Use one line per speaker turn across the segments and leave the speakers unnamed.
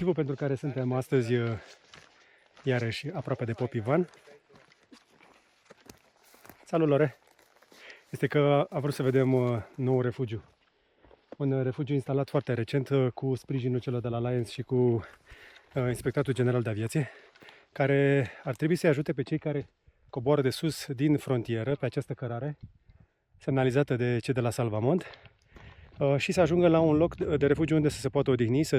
Motivul pentru care suntem astăzi iarăși aproape de Pop Ivan. Salut, Lore! Este că a vrut să vedem nou refugiu. Un refugiu instalat foarte recent cu sprijinul celor de la Lions și cu Inspectoratul General de Aviație, care ar trebui să-i ajute pe cei care coboară de sus din frontieră pe această cărare semnalizată de cei de la Salvamont și să ajungă la un loc de refugiu unde să se poată odihni, să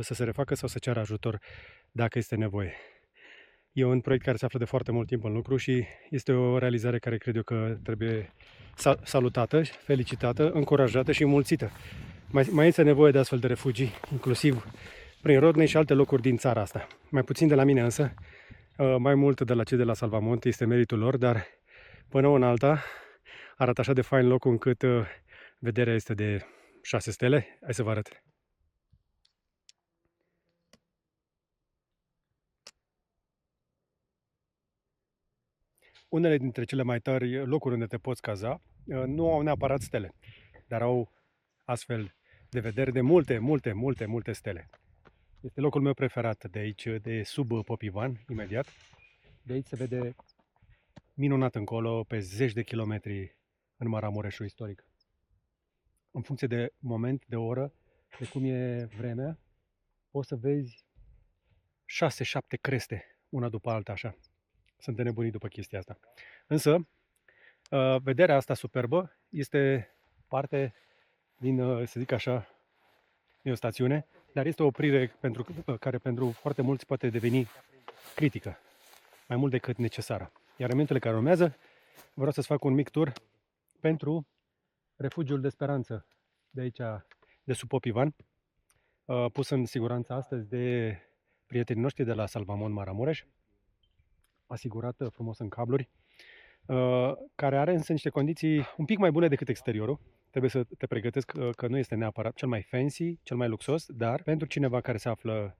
se refacă sau să ceară ajutor dacă este nevoie. E un proiect care se află de foarte mult timp în lucru și este o realizare care cred eu că trebuie salutată, felicitată, încurajată și înmulțită. Mai este nevoie de astfel de refugii, inclusiv prin Rodney și alte locuri din țara asta. Mai puțin de la mine însă, mai mult de la cei de la Salvamont, este meritul lor, dar până în alta arată așa de fain locul încât vederea este de 6 stele. Hai să vă arăt. Unele dintre cele mai tari locuri unde te poți caza nu au neapărat stele, dar au astfel de vederi de multe stele. Este locul meu preferat de aici, de sub Pop Ivan, imediat. De aici se vede minunat încolo, pe zeci de kilometri în Maramureșul istoric. În funcție de moment, de oră, de cum e vremea, poți să vezi 6-7 creste, una după alta, așa. Sunt nebunit după chestia asta. Însă, vederea asta superbă este parte din, să zic așa, e o stațiune, dar este o oprire care pentru foarte mulți poate deveni critică, mai mult decât necesară. Iar în minutele care urmează, vreau să-ți fac un mic tur pentru refugiul de speranță de aici, de sub Pop Ivan, pus în siguranță astăzi de prietenii noștri de la Salvamont Maramureș, asigurat frumos în cabluri, care are însă niște condiții un pic mai bune decât exteriorul. Trebuie să te pregătesc că nu este neapărat cel mai fancy, cel mai luxos, dar pentru cineva care se află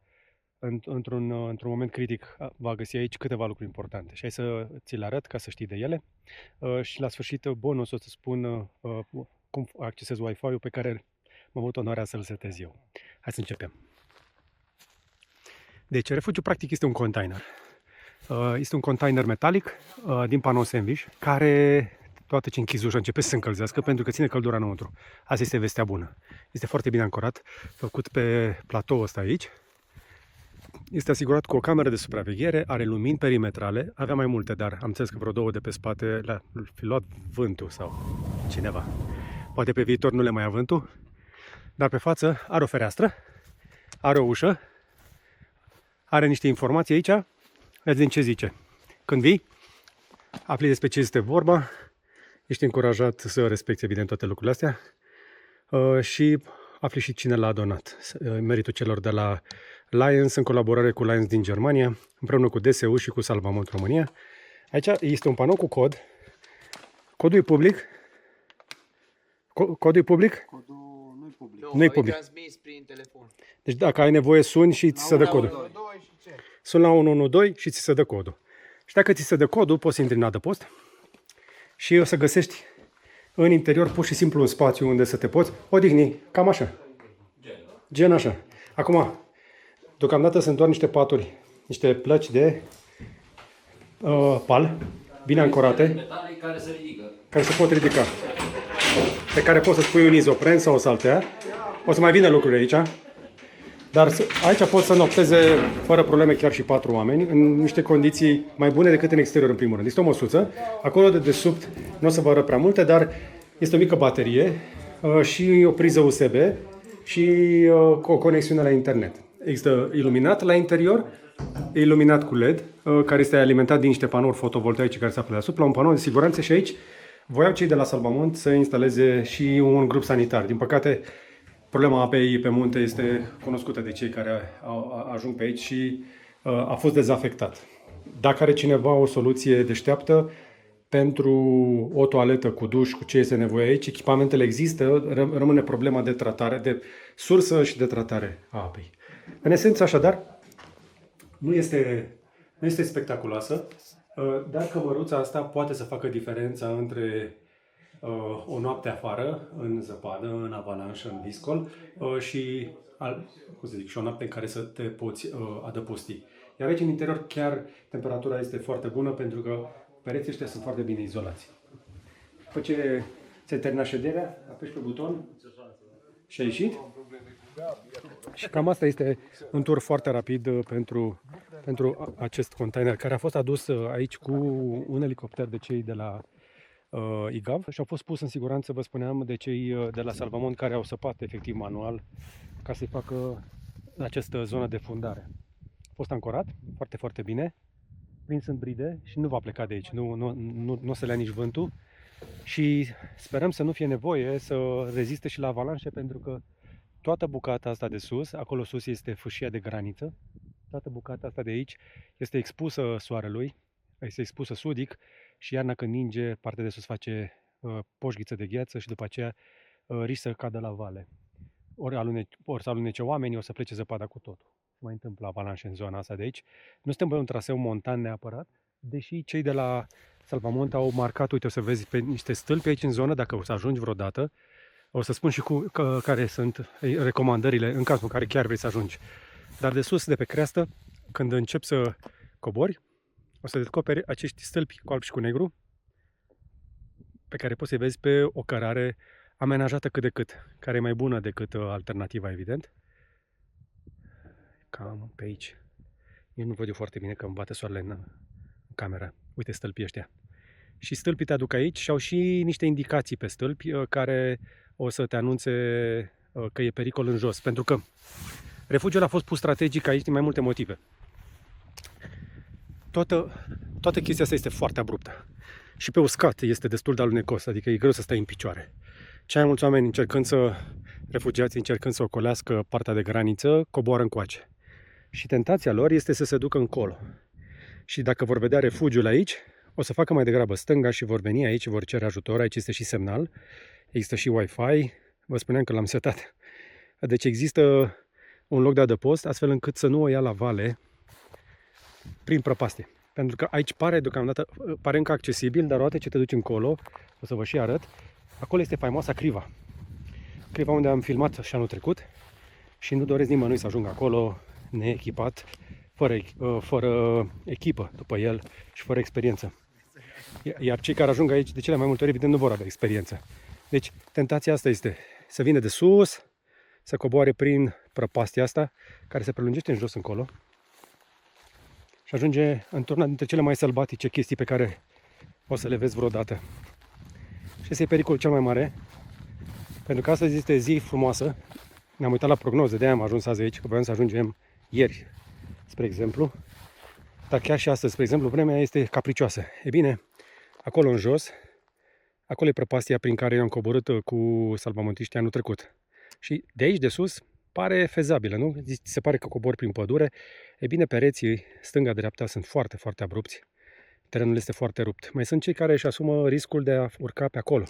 într-un moment critic va găsi aici câteva lucruri importante. Și hai să ți le arăt ca să știi de ele. Și la sfârșit bonus o să spun cum accesez Wi-Fi-ul pe care m-am avut onoarea să-l setez eu. Hai să începem. Deci refugiul practic este un container. Este un container metalic din panou sandwich care toată ce închizi ușa începe să se încălzească pentru că ține căldura înăuntru. Asta este vestea bună. Este foarte bine ancorat, făcut pe platoul ăsta aici. Este asigurat cu o cameră de supraveghere, are lumini perimetrale, avea mai multe, dar am înțeles că vreo două de pe spate le-a fi luat vântul sau cineva. Poate pe viitor nu le mai ia vântul, dar pe față are o fereastră, are o ușă, are niște informații aici. Vedeți ce zice. Când vii, afli despre ce este vorba, ești încurajat să respecti evident toate lucrurile astea și afli și cine l-a donat. Meritul celor de la Lions în colaborare cu Lions din Germania, împreună cu DSU și cu Salvamont România. Aici este un panou cu cod. Codul e public. Codul e public?
Codul nu e public.
Nu e public.
Transmis prin telefon.
Deci dacă ai nevoie, suni și ți se dă codul. Suni la 112 și ți se dă codul. Și dacă ți se dă codul, poți să intri în adăpost și o să găsești în interior pur și simplu un spațiu unde să te poți odihni, cam așa. Gen așa. Acum, deocamdată sunt doar niște paturi, niște plăci de pal, bine ancorate, care se pot ridica, pe care poți să-ți pui un izopren sau o saltea. O să mai vină lucruri aici, dar aici pot să nopteze fără probleme chiar și 4 oameni, în niște condiții mai bune decât în exterior, în primul rând. Este o măsuță, acolo de desubt nu o să vă arăt prea multe, dar este o mică baterie și o priză USB și cu o conexiune la internet. Există iluminat la interior, iluminat cu LED, care este alimentat din niște panouri fotovoltaice care se află deasupra, un panou de siguranță și aici voiau cei de la Salvamont să instaleze și un grup sanitar. Din păcate, problema apei pe munte este cunoscută de cei care ajung pe aici și a fost dezafectat. Dacă are cineva o soluție deșteaptă pentru o toaletă cu duș, cu ce este nevoie aici, echipamentele există, rămâne problema de tratare, de sursă și de tratare a apei. În esență, așadar, nu este spectaculoasă, dar cămăruța asta poate să facă diferența între o noapte afară, în zăpadă, în avalanșă, în viscol și cum să zic, și o noapte în care să te poți adăposti. Iar aici în interior chiar temperatura este foarte bună pentru că pereții ăștia sunt foarte bine izolați. După ce ți-ai terminat șederea, apeși pe buton și ai ieșit. Și cam asta este un tur foarte rapid pentru acest container care a fost adus aici cu un elicopter de cei de la IGAV și a fost pus în siguranță, vă spuneam, de cei de la Salvamont care au săpat efectiv manual ca să-i facă această zonă de fundare. A fost ancorat foarte, foarte bine, prins în bride și nu va pleca de aici, nu o să le ia nici vântul și sperăm să nu fie nevoie să reziste și la avalanșe pentru că toată bucata asta de sus, acolo sus este fâșia de graniță, toată bucata asta de aici este expusă soarelui, este expusă sudic și iarna când ninge, partea de sus face poșghiță de gheață și după aceea risc să cadă la vale. Ori să alunece oamenii, o să plece zăpada cu totul. Se mai întâmplă avalanșe în zona asta de aici. Nu suntem pe un traseu montan neapărat, deși cei de la Salvamont au marcat, uite, o să vezi pe niște stâlpi aici în zonă, dacă o să ajungi vreodată. O să spun și care sunt recomandările în cazul în care chiar vrei să ajungi. Dar de sus, de pe creastă, când începi să cobori, o să descoperi acești stâlpi cu alb și cu negru, pe care poți să-i vezi pe o cărare amenajată cât de cât, care e mai bună decât alternativa, evident. Cam pe aici. Eu nu văd eu foarte bine că îmi bate soarele în cameră. Uite stâlpii ăștia. Și stâlpii te aduc aici și au și niște indicații pe stâlpi care o să te anunțe că e pericol în jos. Pentru că refugiul a fost pus strategic aici din mai multe motive. Toată chestia asta este foarte abruptă. Și pe uscat este destul de alunecos, adică e greu să stai în picioare. Cei mai mulți oameni refugiații încercând să ocolească partea de graniță, coboară încoace. Și tentația lor este să se ducă încolo. Și dacă vor vedea refugiul aici, o să facă mai degrabă stânga și vor veni aici, vor cere ajutor. Aici este și semnal, există și Wi-Fi. Vă spuneam că l-am setat. Deci există un loc de adăpost, astfel încât să nu o ia la vale prin prăpastie. Pentru că aici deocamdată pare încă accesibil, dar odată ce te duci încolo, o să vă și arăt, acolo este faimoasa Criva. Criva unde am filmat și anul trecut și nu doresc nimănui să ajungă acolo neechipat, fără echipă după el și fără experiență. Iar cei care ajung aici de cele mai multe ori, evident, nu vor avea experiență. Deci, tentația asta este să vină de sus, să coboare prin prăpastia asta, care se prelungește în jos încolo și ajunge într-una dintre cele mai sălbatice chestii pe care o să le vezi vreodată. Și ăsta e pericolul cel mai mare, pentru că astăzi este zi frumoasă. Ne-am uitat la prognoze, de-aia am ajuns azi aici, că voiam să ajungem ieri, spre exemplu. Dar chiar și astăzi, spre exemplu, vremea este capricioasă. E bine, acolo în jos, acolo e prăpastia prin care eu am coborât cu salvamontiștii anul trecut. Și de aici, de sus, pare fezabilă, nu? Se pare că cobori prin pădure. E bine, pereții stânga-dreapta sunt foarte, foarte abrupți. Terenul este foarte rupt. Mai sunt cei care își asumă riscul de a urca pe acolo.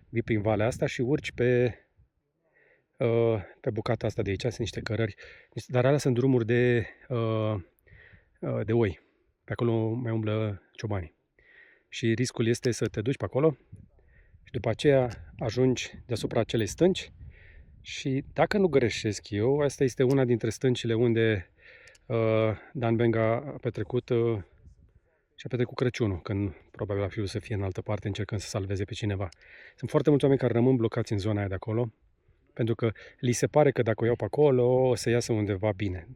Vii prin valea asta și urci pe bucata asta de aici. Sunt niște cărări, dar alea sunt drumuri de oi. Pe acolo mai umblă ciobanii. Și riscul este să te duci pe acolo și după aceea ajungi deasupra acelei stânci și dacă nu greșesc eu, asta este una dintre stâncile unde Dan Benga a petrecut și a petrecut Crăciunul, când probabil a fi să fie în altă parte încercând să salveze pe cineva. Sunt foarte mulți oameni care rămân blocați în zona aia de acolo, pentru că li se pare că dacă o iau pe acolo, o să iasă undeva bine.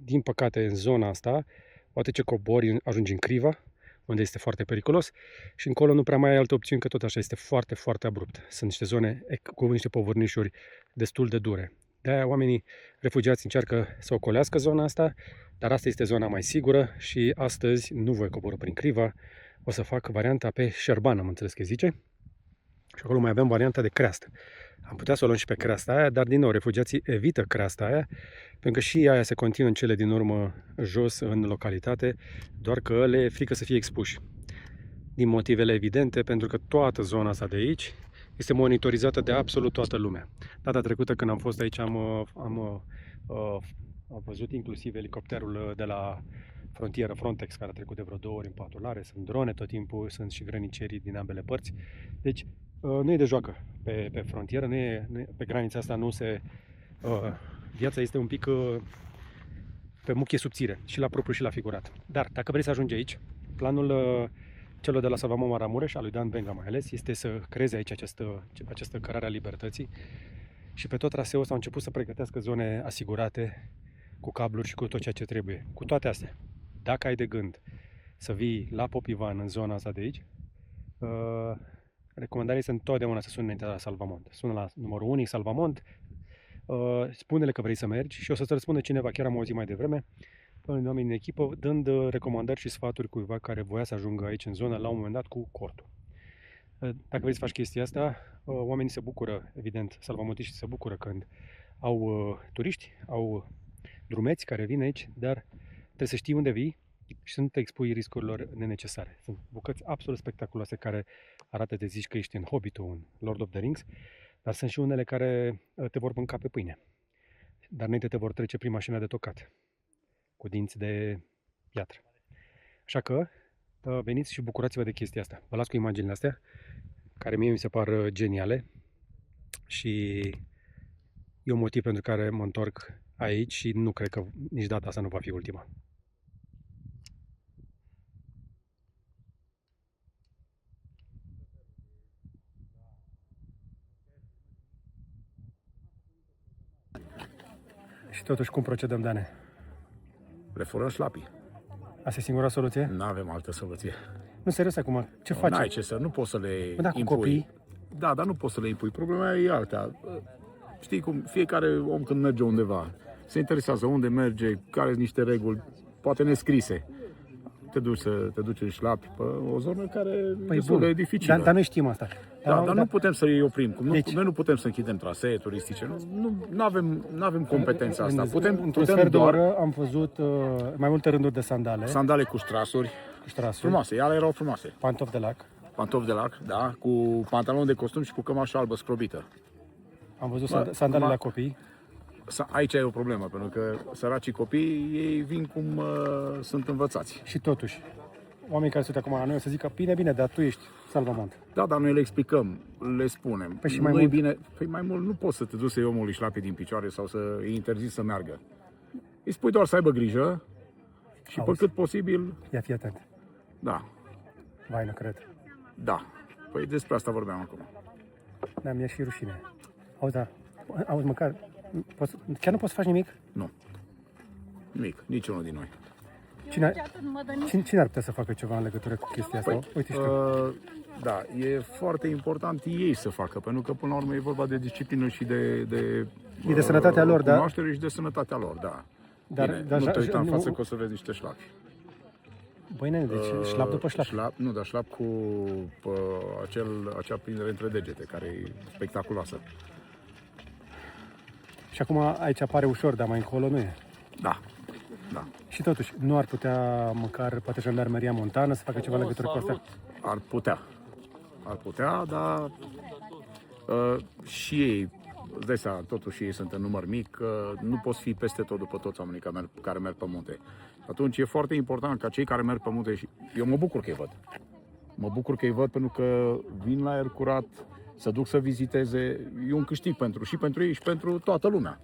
Din păcate, în zona asta, poate ce cobori, ajungi în Criva, unde este foarte periculos, și încolo nu prea mai ai alte opțiuni, că tot așa este foarte, foarte abrupt. Sunt niște zone cu niște povârnișuri destul de dure. De-aia oamenii refugiați încearcă să ocolească zona asta, dar asta este zona mai sigură și astăzi nu voi coborî prin Criva, o să fac varianta pe Șerban, am înțeles că zice, și acolo mai avem varianta de creastă. Am putea să o luăm și pe creasta aia, dar din nou refugiații evită creasta aia, pentru că și aia se continuă în cele din urmă jos în localitate, doar că le e frică să fie expuși. Din motivele evidente, pentru că toată zona asta de aici este monitorizată de absolut toată lumea. Data trecută când am fost aici am văzut inclusiv elicopterul de la frontieră Frontex, care a trecut de vreo 2 ori în patrulare, sunt drone tot timpul, sunt și grănicerii din ambele părți. Deci nu e de joacă pe frontieră, pe granița asta nu se viața este un pic pe muchie subțire, și la propriu și la figurat. Dar dacă vrei să ajungi aici, planul celor de la Salvamont Maramureș, al lui Dan Benga mai ales, este să creeze aici această cărare a libertății și pe tot traseul s-au început să pregătească zone asigurate cu cabluri și cu tot ceea ce trebuie. Cu toate astea, dacă ai de gând să vii la Popivan, în zona asta de aici, recomandarea este întotdeauna să suni înainte la Salvamont. Sună la numărul unic Salvamont, spune-le că vrei să mergi și o să-ți răspundă cineva, chiar am auzit mai devreme, oameni din echipă, dând recomandări și sfaturi cuiva care voia să ajungă aici în zonă la un moment dat cu cortul. Dacă vrei să faci chestia asta, oamenii se bucură, evident, salvamontiștii se bucură când au turiști, au drumeți care vin aici, dar trebuie să știi unde vii și să nu te expui riscurilor nenecesare. Sunt bucăți absolut spectaculoase care arată, te zici că ești în Hobbit-ul, în Lord of the Rings, dar sunt și unele care te vor mânca pe pâine. Dar înainte te vor trece prin mașina de tocat, cu dinți de piatră. Așa că veniți și bucurați-vă de chestia asta. Vă las cu imaginile astea, care mie mi se par geniale și e un motiv pentru care mă întorc aici și nu cred că nici data asta nu va fi ultima. Și totuși cum procedăm, Dane?
Le furăm șlapii.
Asta e singura soluție?
Nu avem altă soluție.
Nu, serios acum, ce faci?
N-ai ce să, nu poți să le
Da, cu
impui.
copii?
Da, dar nu poți să le impui. Problema e alta. Știi cum, fiecare om când merge undeva, se interesează unde merge, care sunt niște reguli, poate nescrise. Te duci în șlapi pe o zonă care e destul de dificilă.
Dar noi știm asta.
Dar nu putem să îi oprim. Noi nu putem să închidem trasee turistice. Nu avem competența asta.
Într-un sfert de oră am văzut mai multe rânduri de sandale.
Sandale cu strasuri. Frumoase, ele erau frumoase.
Pantofi de lac.
Pantofi de lac, da, cu pantaloni de costum și cu cămașă albă scrobită.
Am văzut sandale la copii.
Aici e o problemă, pentru că săracii copii, ei vin cum sunt învățați.
Și totuși, oamenii care sunt acum la noi o să zică, bine, dar tu ești Salvamont.
Da, dar noi le explicăm, le spunem.
Păi și mai mult?
Bine, mai mult nu poți să te duci să iei omului șlapi din picioare sau să îi interziți să meargă. Îi spui doar să aibă grijă și pe cât posibil...
Ia fi atent.
Da.
Vai, nu cred.
Da. Păi despre asta vorbeam acum.
Da, mi-e și rușine. Auzi, măcar, chiar nu poți să faci nimic?
Nu. Nimic, niciunul din noi.
Cine ar putea să facă ceva în legătură cu chestia asta? Uite și tu.
Da, e foarte important ei să facă, pentru că până la urmă e vorba de disciplină și de
sănătatea lor, da?
Cunoaștere și de sănătatea lor, da. Bine, nu te uita în față că o să vezi niște șlapi.
Băi, nene, deci șlap după șlap.
Dar șlap cu acea prindere între degete, care e spectaculoasă.
Și acum aici apare ușor, dar mai încolo nu e.
Da.
Și totuși, nu ar putea măcar poate Jandarmeria Montană să facă ceva în legătură cu asta?
Ar putea, dar și ei, îți dai seama, totuși ei sunt în număr mic, nu poți fi peste tot după toți oamenii care merg pe munte. Atunci e foarte important ca cei care merg pe munte, și eu mă bucur că îi văd. Mă bucur că îi văd pentru că vin la aer curat, să duc să viziteze, e un câștig pentru ei și pentru toată lumea.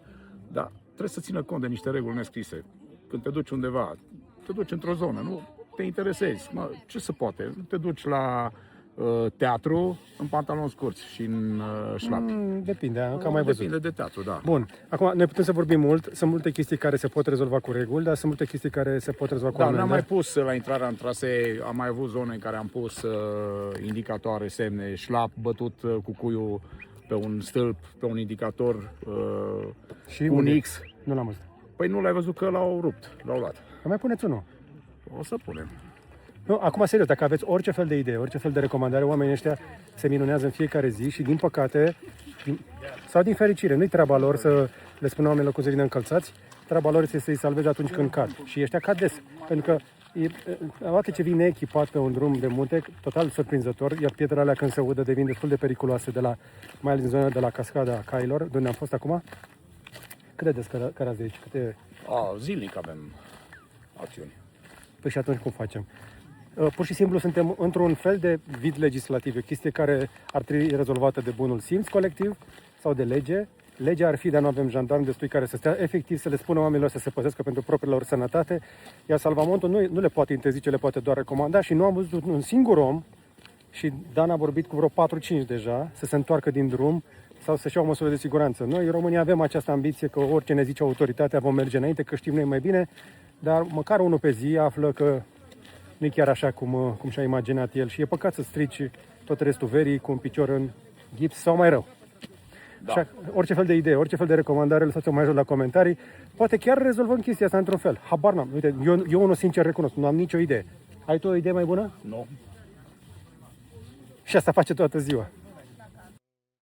Dar trebuie să țină cont de niște reguli nescrise. Când te duci undeva, te duci într-o zonă, nu te interesezi. Ce se poate? Nu te duci la teatru în pantaloni scurți și în șlapi.
Depinde, că am mai văzut.
Depinde de teatru, da.
Bun, acum noi putem să vorbim mult, sunt multe chestii care se pot rezolva cu reguli, dar sunt multe chestii care se pot rezolva cu amendă.
Ne-am mai pus la intrarea în trasee, am mai avut zone în care am pus indicatoare, semne, șlap bătut cu cuiul pe un stâlp, pe un indicator
și
cu un X.
Nu l-am văzut.
Păi nu l-ai văzut că l-au rupt, l-au luat.
Mai puneți unul.
O să punem.
Nu, acum serios, dacă aveți orice fel de idee, orice fel de recomandare, oamenii ăștia se minunează în fiecare zi și din păcate, sau din fericire, nu-i treaba lor să le spună oamenilor cum să vină încălțați, treaba lor este să-i salveze atunci când cad. Și ăștia cad des, pentru că odată ce vine echipat pe un drum de munte, total surprinzător, iar pietrele alea când se udă devin destul de periculoase, mai ales în zona de la Cascada Cailor, de unde am fost acum. Cât de descărați de aici?
Zilnic avem acțiuni.
Păi și atunci cum facem? Pur și simplu suntem într-un fel de vid legislativ, o chestie care ar trebui rezolvată de bunul simț colectiv sau de lege legea ar fi, dar nu avem jandarmi destui care să stea efectiv să le spună oamenilor să se păzească pentru propriile lor sănătate, iar salvamontul nu le poate interzice, le poate doar recomanda și nu am văzut un singur om, și Dan a vorbit cu vreo 4-5 deja, să se întoarcă din drum sau să-și iau măsură de siguranță. Noi, în România, avem această ambiție că orice ne zice autoritatea vom merge înainte, că știm noi mai bine, dar măcar unul pe zi află că nu e chiar așa cum și-a imaginat el și e păcat să strici tot restul verii cu un picior în gips sau mai rău.
Da.
Așa, orice fel de idee, orice fel de recomandare, lăsați-o mai jos la comentarii. Poate chiar rezolvăm chestia asta într-un fel. Habar n-am. Uite, eu unul sincer recunosc, nu am nicio idee. Ai tu o idee mai bună?
Nu.
Și asta face toată ziua.